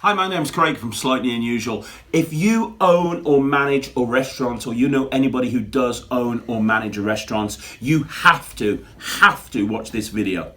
Hi, my name's Craig from Slightly Unusual. If you own or manage a restaurant, or you know anybody who does own or manage a restaurant, you have to watch this video.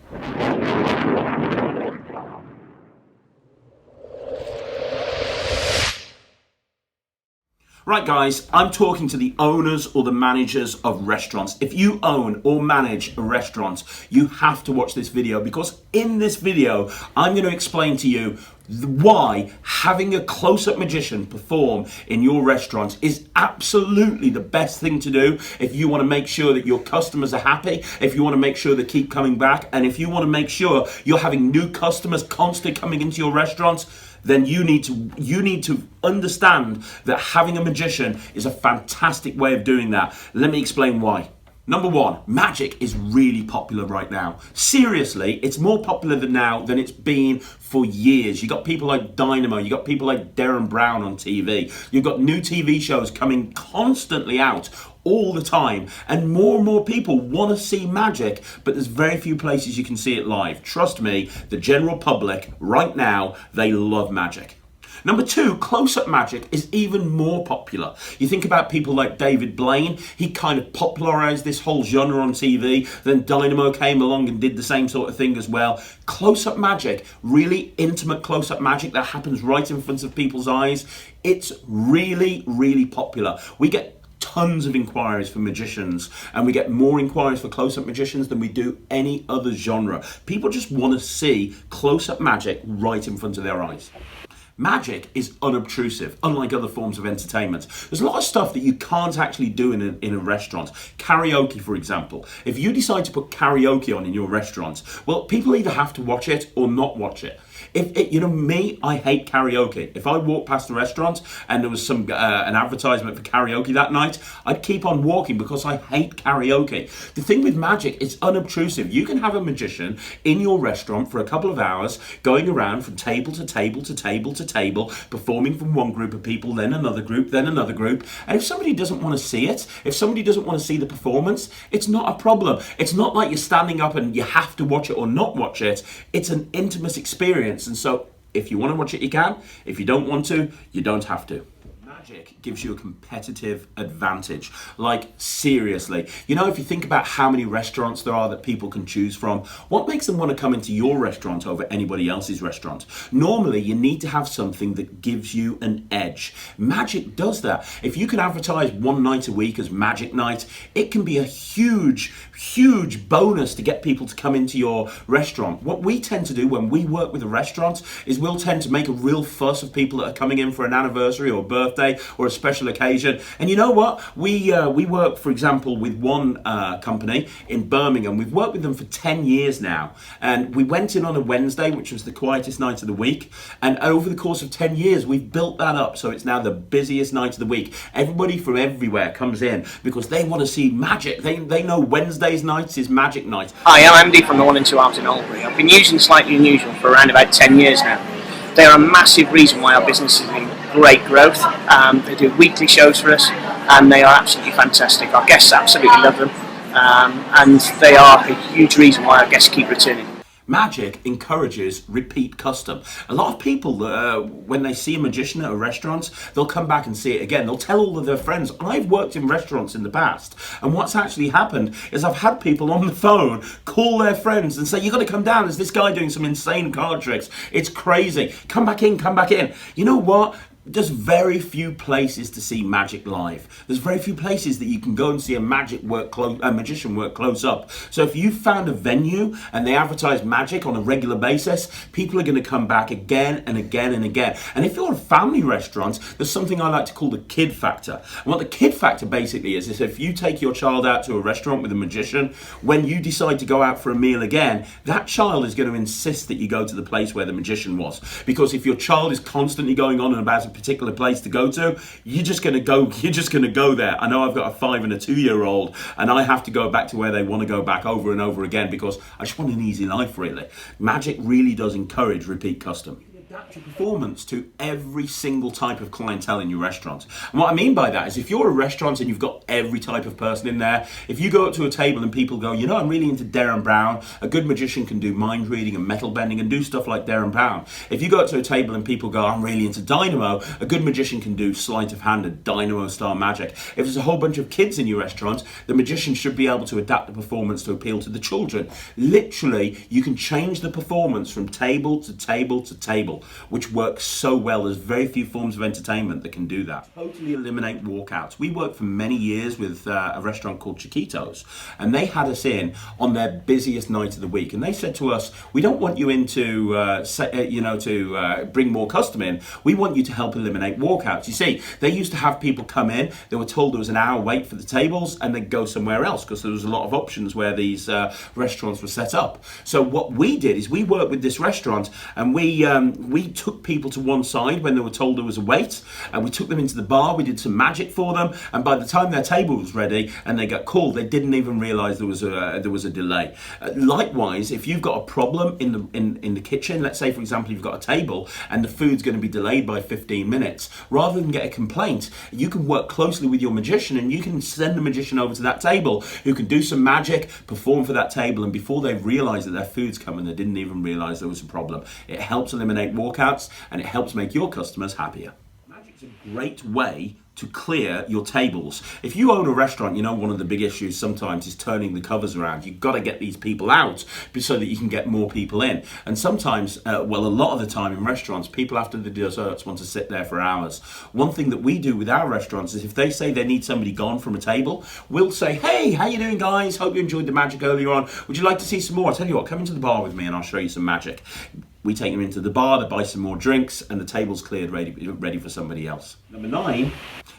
Right guys, I'm talking to the owners or the managers of restaurants. If you own or manage a restaurant, you have to watch this video, because in this video, I'm going to explain to you why having a close-up magician perform in your restaurant is absolutely the best thing to do if you want to make sure that your customers are happy, if you want to make sure they keep coming back, and if you want to make sure you're having new customers constantly coming into your restaurant. Then you need to understand that having a magician is a fantastic way of doing that. Let me explain why. Number one, magic is really popular right now. Seriously, it's more popular now than it's been for years. You got people like Dynamo, you got people like Darren Brown on TV. You've got new TV shows coming constantly out all the time, and more people want to see magic, but there's very few places you can see it live. Trust me, the general public right now, they love magic. Number two, close-up magic is even more popular. You think about people like David Blaine, he kind of popularized this whole genre on TV, then Dynamo came along and did the same sort of thing as well. Close-up magic, really intimate close-up magic that happens right in front of people's eyes, it's really popular. We get tons of inquiries for magicians, and we get more inquiries for close-up magicians than we do any other genre. People just want to see close-up magic right in front of their eyes. Magic is unobtrusive, unlike other forms of entertainment. There's a lot of stuff that you can't actually do in a restaurant. Karaoke, for example. If you decide to put karaoke on in your restaurant, well, people either have to watch it or not watch it. I hate karaoke. If I walked past a restaurant and there was an advertisement for karaoke that night, I'd keep on walking because I hate karaoke. The thing with magic, it's unobtrusive. You can have a magician in your restaurant for a couple of hours, going around from table to table to table to table, performing from one group of people, then another group, then another group. And if somebody doesn't want to see it, if somebody doesn't want to see the performance, it's not a problem. It's not like you're standing up and you have to watch it or not watch it. It's an intimate experience. And so if you want to watch it, you can. If you don't want to, you don't have to. Magic gives you a competitive advantage. Like, seriously. If you think about how many restaurants there are that people can choose from, what makes them want to come into your restaurant over anybody else's restaurant? Normally, you need to have something that gives you an edge. Magic does that. If you can advertise one night a week as Magic Night, it can be a huge bonus to get people to come into your restaurant. What we tend to do when we work with a restaurant is we'll tend to make a real fuss of people that are coming in for an anniversary or birthday or a special occasion. And you know what? We work, for example, with one company in Birmingham. We've worked with them for 10 years now. And we went in on a Wednesday, which was the quietest night of the week. And over the course of 10 years, we've built that up so it's now the busiest night of the week. Everybody from everywhere comes in because they want to see magic. They know Wednesdays nights is Magic Night. Hi, I'm Andy from the 1 and 2 Arms in Albury. I've been using Slightly Unusual for around about 10 years now. They're a massive reason why our business is in great growth. They do weekly shows for us, and they are absolutely fantastic. Our guests absolutely love them, and they are a huge reason why our guests keep returning. Magic encourages repeat custom. A lot of people, when they see a magician at a restaurant, they'll come back and see it again. They'll tell all of their friends. I've worked in restaurants in the past, and what's actually happened is I've had people on the phone call their friends and say, "You've got to come down. There's this guy doing some insane card tricks. It's crazy. Come back in, come back in." You know what? There's very few places to see magic live. There's very few places that you can go and see a magician work close up. So if you found a venue and they advertise magic on a regular basis, people are going to come back again and again and again. And if you're a family restaurant, there's something I like to call the kid factor. And what the kid factor basically is if you take your child out to a restaurant with a magician, when you decide to go out for a meal again, that child is going to insist that you go to the place where the magician was. Because if your child is constantly going on and about a particular place to go to, you're just going to go there. I know I've got a 5 and a 2-year-old, and I have to go back to where they want to go back over and over again because I just want an easy life, really. Magic really does encourage repeat custom. adapt your performance to every single type of clientele in your restaurant. And what I mean by that is if you're a restaurant and you've got every type of person in there, if you go up to a table and people go, you know, I'm really into Darren Brown, a good magician can do mind reading and metal bending and do stuff like Darren Brown. If you go up to a table and people go, I'm really into dynamo, a good magician can do sleight of hand and dynamo style magic. If there's a whole bunch of kids in your restaurant, the magician should be able to adapt the performance to appeal to the children. Literally, you can change the performance from table to table to table, which works so well. There's very few forms of entertainment that can do that. Totally eliminate walkouts. We worked for many years with a restaurant called Chiquitos, and they had us in on their busiest night of the week, and they said to us, we don't want you in to bring more custom in, we want you to help eliminate walkouts. You see, they used to have people come in, they were told there was an hour wait for the tables, and they'd go somewhere else because there was a lot of options where these restaurants were set up. So what we did is we worked with this restaurant, and we took people to one side when they were told there was a wait, and we took them into the bar, we did some magic for them, and by the time their table was ready and they got called, they didn't even realize there was a delay. Likewise, if you've got a problem in the kitchen, let's say for example you've got a table and the food's going to be delayed by 15 minutes, rather than get a complaint, you can work closely with your magician and you can send the magician over to that table who can do some magic, perform for that table, and before they realize that their food's coming, they didn't even realize there was a problem. It helps eliminate walkouts and it helps make your customers happier. Magic's a great way to clear your tables. If you own a restaurant, you know one of the big issues sometimes is turning the covers around. You've got to get these people out so that you can get more people in. And sometimes, a lot of the time in restaurants, people after the desserts want to sit there for hours. One thing that we do with our restaurants is if they say they need somebody gone from a table, we'll say, hey, how you doing guys? Hope you enjoyed the magic earlier on. Would you like to see some more? I'll tell you what, come into the bar with me and I'll show you some magic. We take them into the bar, they buy some more drinks, and the table's cleared, ready for somebody else. Number 9,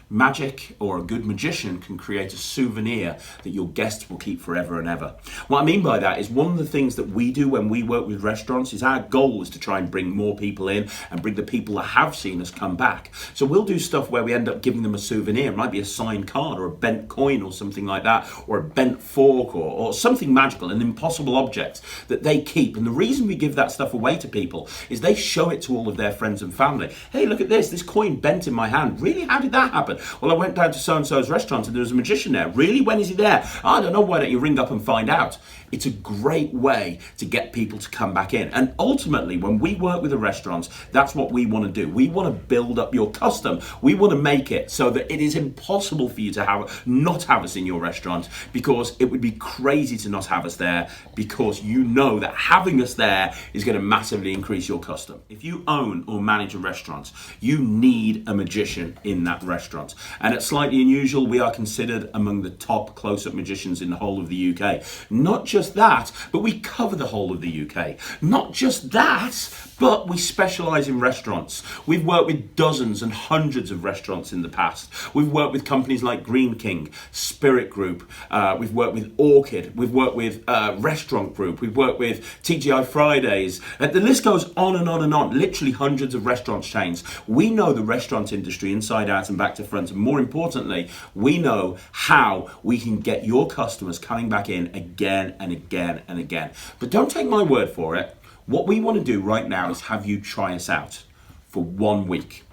magic or a good magician can create a souvenir that your guests will keep forever and ever. What I mean by that is one of the things that we do when we work with restaurants is our goal is to try and bring more people in and bring the people that have seen us come back. So we'll do stuff where we end up giving them a souvenir. It might be a signed card or a bent coin or something like that, or a bent fork or something magical, an impossible object that they keep. And the reason we give that stuff away to people is they show it to all of their friends and family. Hey, look at this coin bent in my hand. Really? How did that happen? Well, I went down to so-and-so's restaurant and there was a magician there. Really? When is he there? I don't know. Why don't you ring up and find out? It's a great way to get people to come back in. And ultimately, when we work with the restaurants, that's what we want to do. We want to build up your custom. We want to make it so that it is impossible for you to not have us in your restaurant, because it would be crazy to not have us there, because you know that having us there is going to massively increase your custom. If you own or manage a restaurant, you need a magician in that restaurant. And at Slightly Unusual, we are considered among the top close-up magicians in the whole of the UK. Not just that, but we cover the whole of the UK. Not just that, but we specialise in restaurants. We've worked with dozens and hundreds of restaurants in the past. We've worked with companies like Green King, Spirit Group, we've worked with Orchid, we've worked with Restaurant Group, we've worked with TGI Fridays. The list goes on and on and on, literally hundreds of restaurant chains. We know the restaurant industry inside out and back to front, and more importantly, we know how we can get your customers coming back in again and again and again. But don't take my word for it. What we want to do right now is have you try us out for 1 week.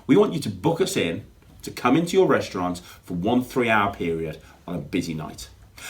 We want you to book us in to come into your restaurant for 1 3-hour period on a busy night.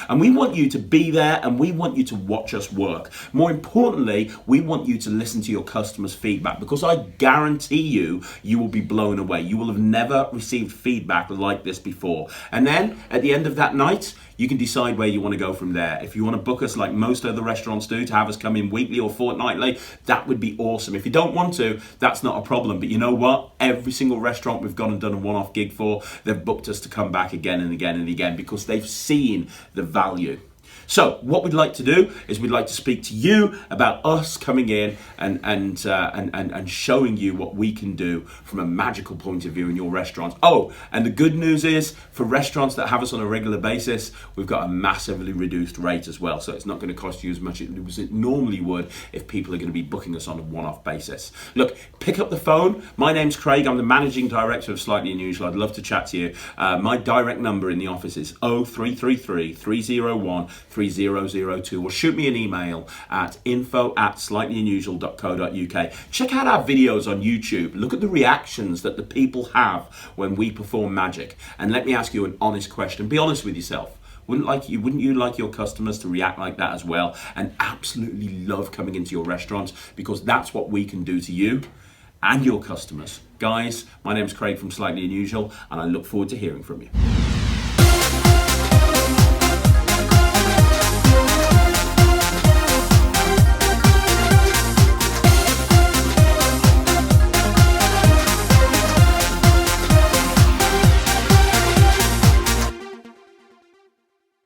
And we want you to be there and we want you to watch us work. More importantly, we want you to listen to your customers' feedback, because I guarantee you will be blown away. You will have never received feedback like this before. And then at the end of that night, you can decide where you want to go from there. If you want to book us like most other restaurants do, to have us come in weekly or fortnightly, that would be awesome. If you don't want to, that's not a problem. But you know what? Every single restaurant we've gone and done a one-off gig for, they've booked us to come back again and again and again, because they've seen the value. So what we'd like to do is we'd like to speak to you about us coming in and showing you what we can do from a magical point of view in your restaurant. Oh, and the good news is, for restaurants that have us on a regular basis, we've got a massively reduced rate as well. So it's not going to cost you as much as it normally would if people are going to be booking us on a one-off basis. Look, pick up the phone. My name's Craig. I'm the managing director of Slightly Unusual. I'd love to chat to you. My direct number in the office is 0333 301 3002, or shoot me an email at info@slightlyunusual.co.uk. Check out our videos on YouTube. Look at the reactions that the people have when we perform magic. And let me ask you an honest question. Be honest with yourself. Wouldn't you like your customers to react like that as well, and absolutely love coming into your restaurants? Because that's what we can do to you and your customers. Guys, my name's Craig from Slightly Unusual, and I look forward to hearing from you.